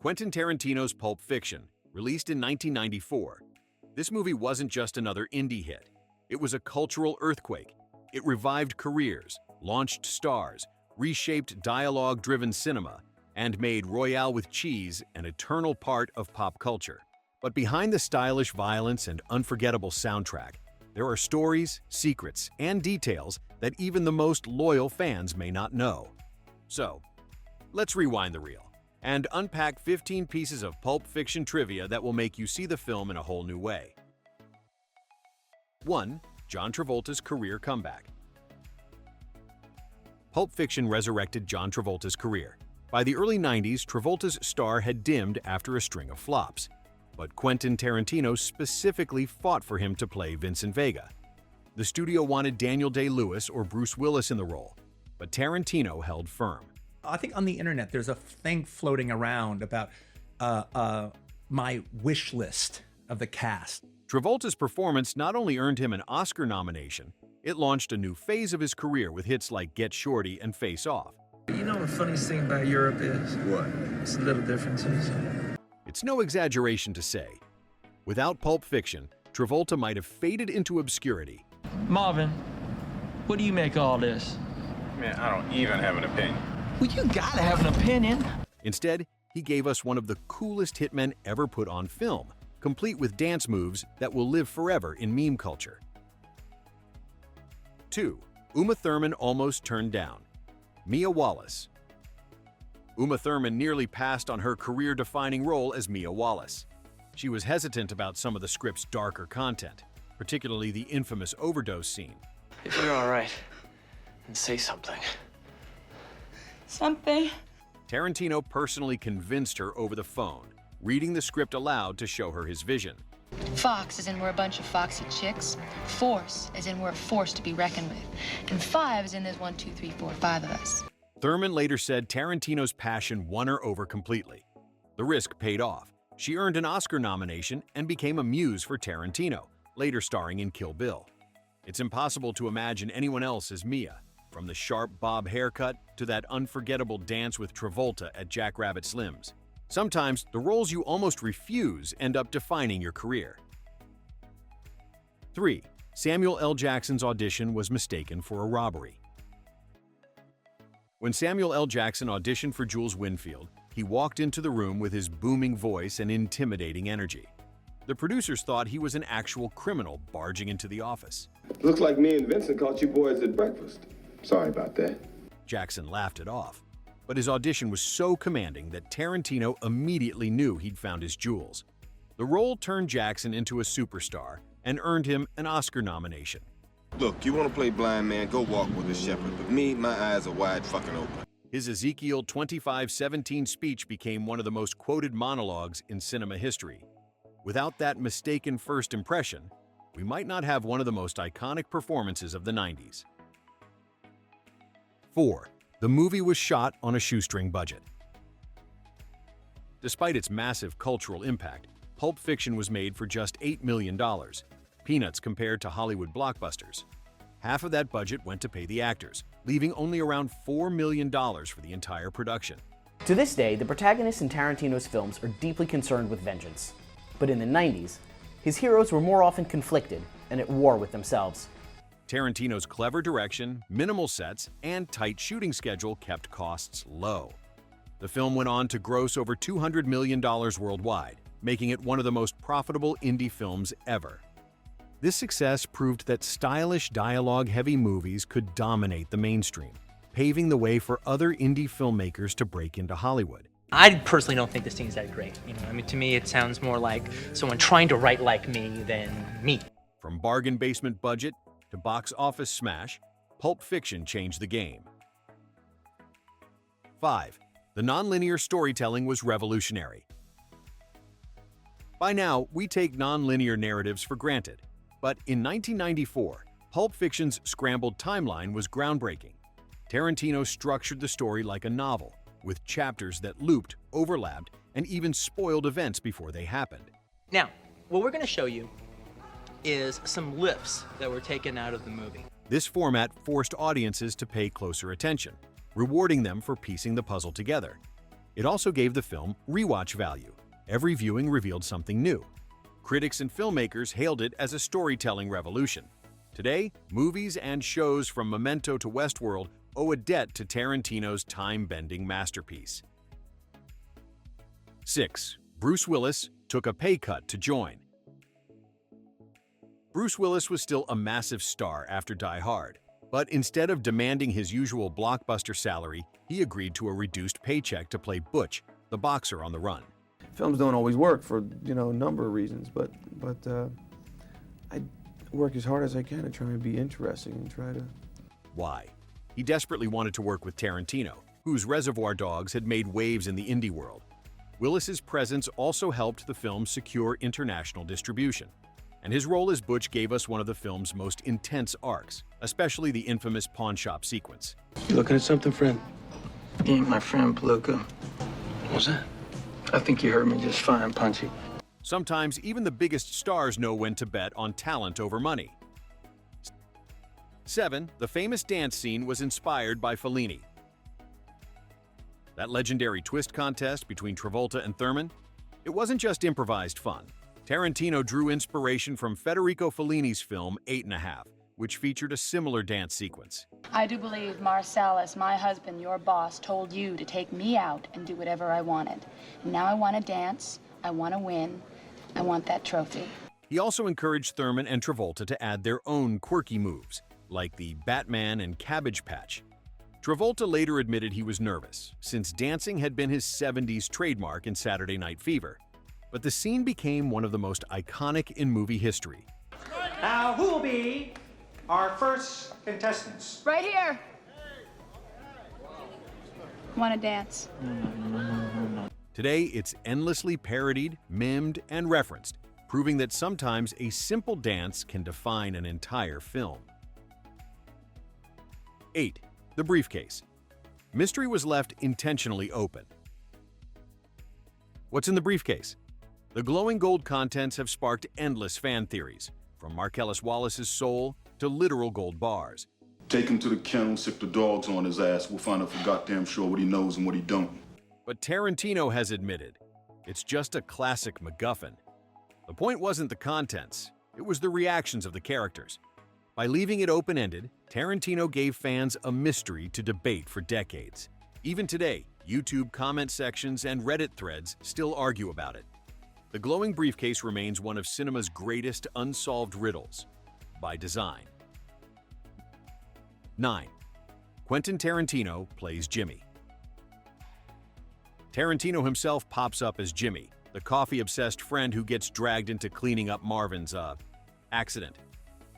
Quentin Tarantino's Pulp Fiction, released in 1994. This movie wasn't just another indie hit. It was a cultural earthquake. It revived careers, launched stars, reshaped dialogue-driven cinema, and made Royale with cheese an eternal part of pop culture. But behind the stylish violence and unforgettable soundtrack, there are stories, secrets, and details that even the most loyal fans may not know. So, let's rewind the reel and unpack 15 pieces of Pulp Fiction trivia that will make you see the film in a whole new way. 1. John Travolta's career comeback. Pulp Fiction resurrected John Travolta's career. By the early 90s, Travolta's star had dimmed after a string of flops. But Quentin Tarantino specifically fought for him to play Vincent Vega. The studio wanted Daniel Day-Lewis or Bruce Willis in the role, but Tarantino held firm. I think on the internet there's a thing floating around about my wish list of the cast. Travolta's performance not only earned him an Oscar nomination, it launched a new phase of his career with hits like Get Shorty and Face Off. You know the funniest thing about Europe is? What? It's the little differences. It's no exaggeration to say, without Pulp Fiction, Travolta might have faded into obscurity. Marvin, what do you make of all this? Man, I don't even have an opinion. Well, you gotta have an opinion. Instead, he gave us one of the coolest hitmen ever put on film, complete with dance moves that will live forever in meme culture. 2. Uma Thurman almost turned down. Mia Wallace. Uma Thurman nearly passed on her career-defining role as Mia Wallace. She was hesitant about some of the script's darker content, particularly the infamous overdose scene. If you're all right, then say something. Something? Tarantino personally convinced her over the phone, reading the script aloud to show her his vision. Fox as in we're a bunch of foxy chicks. Force as in we're a force to be reckoned with. And 5 as in there's 1, 2, 3, 4, 5 of us. Thurman later said Tarantino's passion won her over completely. The risk paid off. She earned an Oscar nomination and became a muse for Tarantino, later starring in Kill Bill. It's impossible to imagine anyone else as Mia, from the sharp bob haircut to that unforgettable dance with Travolta at Jackrabbit Slim's. Sometimes, the roles you almost refuse end up defining your career. 3. Samuel L. Jackson's audition was mistaken for a robbery. When Samuel L. Jackson auditioned for Jules Winfield, he walked into the room with his booming voice and intimidating energy. The producers thought he was an actual criminal barging into the office. Looks like me and Vincent caught you boys at breakfast. Sorry about that. Jackson laughed it off, but his audition was so commanding that Tarantino immediately knew he'd found his Jules. The role turned Jackson into a superstar and earned him an Oscar nomination. Look, you want to play blind man, go walk with a shepherd. But me, my eyes are wide fucking open. His Ezekiel 25:17 speech became one of the most quoted monologues in cinema history. Without that mistaken first impression, we might not have one of the most iconic performances of the 90s. 4. The movie was shot on a shoestring budget. Despite its massive cultural impact, Pulp Fiction was made for just $8 million, peanuts compared to Hollywood blockbusters. Half of that budget went to pay the actors, leaving only around $4 million for the entire production. To this day, the protagonists in Tarantino's films are deeply concerned with vengeance. But in the 90s, his heroes were more often conflicted and at war with themselves. Tarantino's clever direction, minimal sets, and tight shooting schedule kept costs low. The film went on to gross over $200 million worldwide, making it one of the most profitable indie films ever. This success proved that stylish, dialogue-heavy movies could dominate the mainstream, paving the way for other indie filmmakers to break into Hollywood. I personally don't think this thing is that great. I mean, to me, it sounds more like someone trying to write like me than me. From bargain basement budget to box office smash, Pulp Fiction changed the game. 5. The nonlinear storytelling was revolutionary. By now, we take nonlinear narratives for granted, but in 1994, Pulp Fiction's scrambled timeline was groundbreaking. Tarantino structured the story like a novel, with chapters that looped, overlapped, and even spoiled events before they happened. Now, what we're going to show you is some lifts that were taken out of the movie. This format forced audiences to pay closer attention, rewarding them for piecing the puzzle together. It also gave the film rewatch value. Every viewing revealed something new. Critics and filmmakers hailed it as a storytelling revolution. Today, movies and shows from Memento to Westworld owe a debt to Tarantino's time-bending masterpiece. 6. Bruce Willis took a pay cut to join. Bruce Willis was still a massive star after Die Hard, but instead of demanding his usual blockbuster salary, he agreed to a reduced paycheck to play Butch, the boxer on the run. Films don't always work for, a number of reasons, but I work as hard as I can to try and be interesting and try to... Why? He desperately wanted to work with Tarantino, whose Reservoir Dogs had made waves in the indie world. Willis's presence also helped the film secure international distribution, and his role as Butch gave us one of the film's most intense arcs, especially the infamous pawn shop sequence. You looking at something, friend? You ain't my friend, Palooka. What's that? I think you heard me just fine, Punchy. Sometimes even the biggest stars know when to bet on talent over money. 7. The famous dance scene was inspired by Fellini. That legendary twist contest between Travolta and Thurman? It wasn't just improvised fun. Tarantino drew inspiration from Federico Fellini's film 8½, which featured a similar dance sequence. I do believe Marcellus, my husband, your boss, told you to take me out and do whatever I wanted. And now I want to dance, I want to win, I want that trophy. He also encouraged Thurman and Travolta to add their own quirky moves, like the Batman and Cabbage Patch. Travolta later admitted he was nervous, since dancing had been his 70s trademark in Saturday Night Fever. But the scene became one of the most iconic in movie history. Now, who will be our first contestants? Right here. Want to dance? Today, it's endlessly parodied, mimed, and referenced, proving that sometimes a simple dance can define an entire film. 8. The briefcase. Mystery was left intentionally open. What's in the briefcase? The glowing gold contents have sparked endless fan theories, from Marcellus Wallace's soul to literal gold bars. Take him to the kennel, sick the dogs on his ass. We'll find out for goddamn sure what he knows and what he don't. But Tarantino has admitted, it's just a classic MacGuffin. The point wasn't the contents, it was the reactions of the characters. By leaving it open-ended, Tarantino gave fans a mystery to debate for decades. Even today, YouTube comment sections and Reddit threads still argue about it. The glowing briefcase remains one of cinema's greatest unsolved riddles, by design. 9. Quentin Tarantino plays Jimmy. Tarantino himself pops up as Jimmy, the coffee-obsessed friend who gets dragged into cleaning up Marvin's, accident.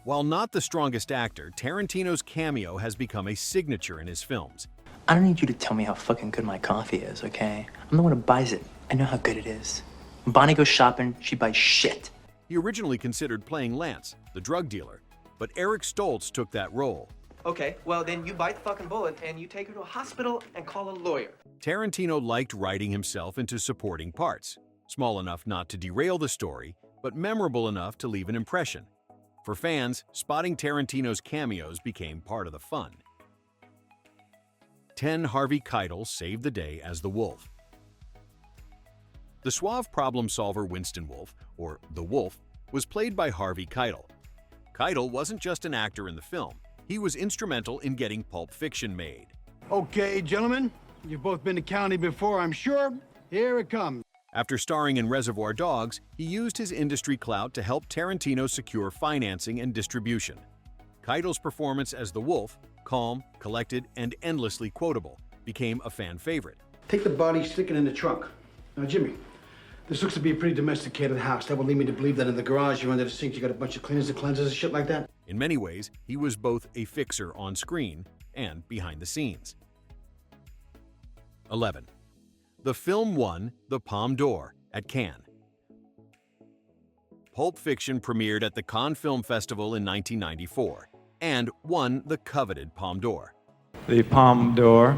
While not the strongest actor, Tarantino's cameo has become a signature in his films. I don't need you to tell me how fucking good my coffee is, okay? I'm the one who buys it. I know how good it is. When Bonnie goes shopping, she buys shit. He originally considered playing Lance, the drug dealer, but Eric Stoltz took that role. Okay, well then you bite the fucking bullet and you take her to a hospital and call a lawyer. Tarantino liked writing himself into supporting parts, small enough not to derail the story, but memorable enough to leave an impression. For fans, spotting Tarantino's cameos became part of the fun. 10. Harvey Keitel saved the day as the Wolf. The suave problem solver Winston Wolfe, or the Wolf, was played by Harvey Keitel. Keitel wasn't just an actor in the film, he was instrumental in getting Pulp Fiction made. Okay, gentlemen, you've both been to county before, I'm sure. Here it comes. After starring in Reservoir Dogs, he used his industry clout to help Tarantino secure financing and distribution. Keitel's performance as the Wolf, calm, collected, and endlessly quotable, became a fan favorite. Take the body, stick it in the trunk. Now, Jimmy, this looks to be a pretty domesticated house. That would lead me to believe that in the garage, you're under the sink, you got a bunch of cleaners and cleansers and shit like that. In many ways, he was both a fixer on screen and behind the scenes. 11. The film won the Palme d'Or at Cannes. Pulp Fiction premiered at the Cannes Film Festival in 1994 and won the coveted Palme d'Or. The Palme d'Or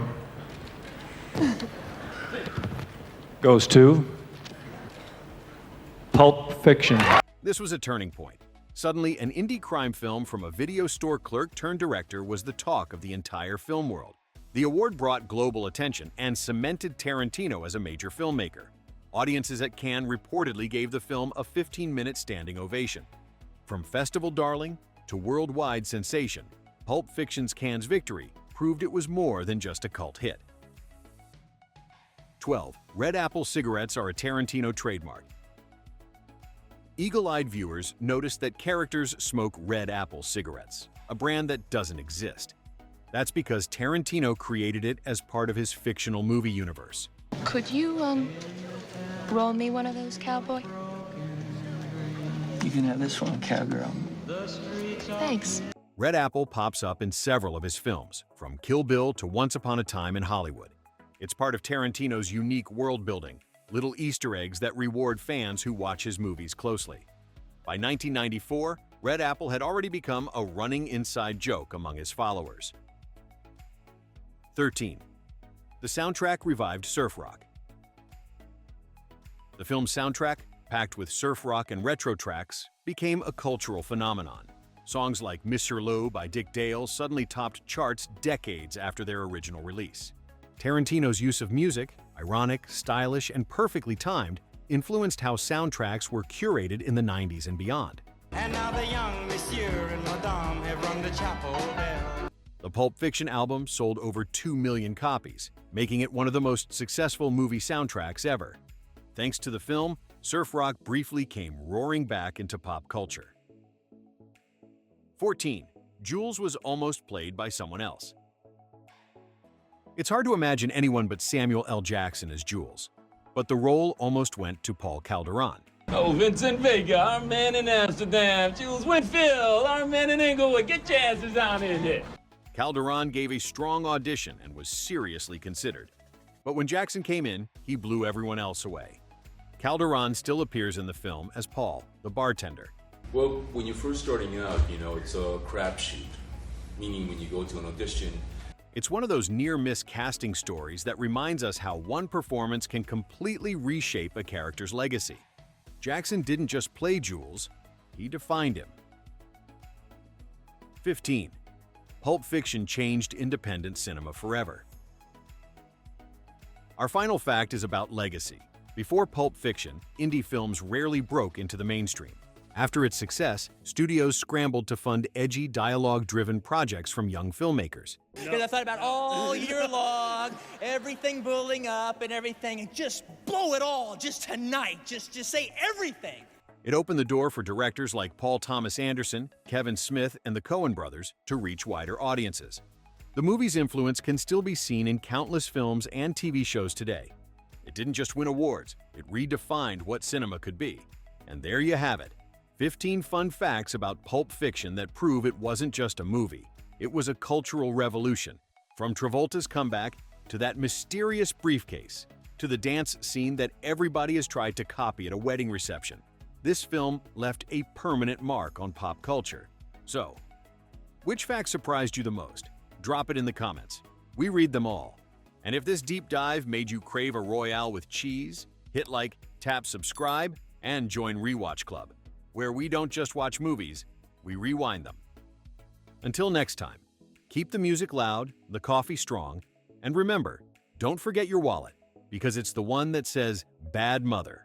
goes to Pulp Fiction. This was a turning point. Suddenly, an indie crime film from a video store clerk turned director was the talk of the entire film world. The award brought global attention and cemented Tarantino as a major filmmaker. Audiences at Cannes reportedly gave the film a 15-minute standing ovation. From festival darling to worldwide sensation, Pulp Fiction's Cannes victory proved it was more than just a cult hit. 12. Red Apple cigarettes are a Tarantino trademark. Eagle-eyed viewers noticed that characters smoke Red Apple cigarettes, a brand that doesn't exist. That's because Tarantino created it as part of his fictional movie universe. Could you, roll me one of those, cowboy? You can have this one, cowgirl. Thanks. Red Apple pops up in several of his films, from Kill Bill to Once Upon a Time in Hollywood. It's part of Tarantino's unique world-building, little Easter eggs that reward fans who watch his movies closely. By 1994, Red Apple had already become a running inside joke among his followers. 13. The soundtrack revived surf rock. The film's soundtrack, packed with surf rock and retro tracks, became a cultural phenomenon. Songs like Mr. Low by Dick Dale suddenly topped charts decades after their original release. Tarantino's use of music, ironic, stylish, and perfectly timed, influenced how soundtracks were curated in the 90s and beyond. And now the young monsieur and madame have rung the chapel bell. The Pulp Fiction album sold over 2 million copies, making it one of the most successful movie soundtracks ever. Thanks to the film, surf rock briefly came roaring back into pop culture. 14. Jules was almost played by someone else. It's hard to imagine anyone but Samuel L. Jackson as Jules, but the role almost went to Paul Calderon. Oh, Vincent Vega, our man in Amsterdam. Jules Winfield, our man in Inglewood. Get your asses down in here. Calderon gave a strong audition and was seriously considered. But when Jackson came in, he blew everyone else away. Calderon still appears in the film as Paul, the bartender. Well, when you're first starting out, it's a crapshoot. Meaning when you go to an audition, it's one of those near-miss casting stories that reminds us how one performance can completely reshape a character's legacy. Jackson didn't just play Jules, he defined him. 15. Pulp Fiction changed independent cinema forever. Our final fact is about legacy. Before Pulp Fiction, indie films rarely broke into the mainstream. After its success, studios scrambled to fund edgy, dialogue-driven projects from young filmmakers. Because I thought about all year long, everything building up and everything, and just blow it all, just tonight, just say everything. It opened the door for directors like Paul Thomas Anderson, Kevin Smith, and the Coen brothers to reach wider audiences. The movie's influence can still be seen in countless films and TV shows today. It didn't just win awards, it redefined what cinema could be. And there you have it. 15 fun facts about Pulp Fiction that prove it wasn't just a movie. It was a cultural revolution. From Travolta's comeback, to that mysterious briefcase, to the dance scene that everybody has tried to copy at a wedding reception. This film left a permanent mark on pop culture. So, which fact surprised you the most? Drop it in the comments. We read them all. And if this deep dive made you crave a Royale with cheese, hit like, tap subscribe, and join Rewatch Club, where we don't just watch movies, we rewind them. Until next time, keep the music loud, the coffee strong, and remember, don't forget your wallet, because it's the one that says Bad Mother.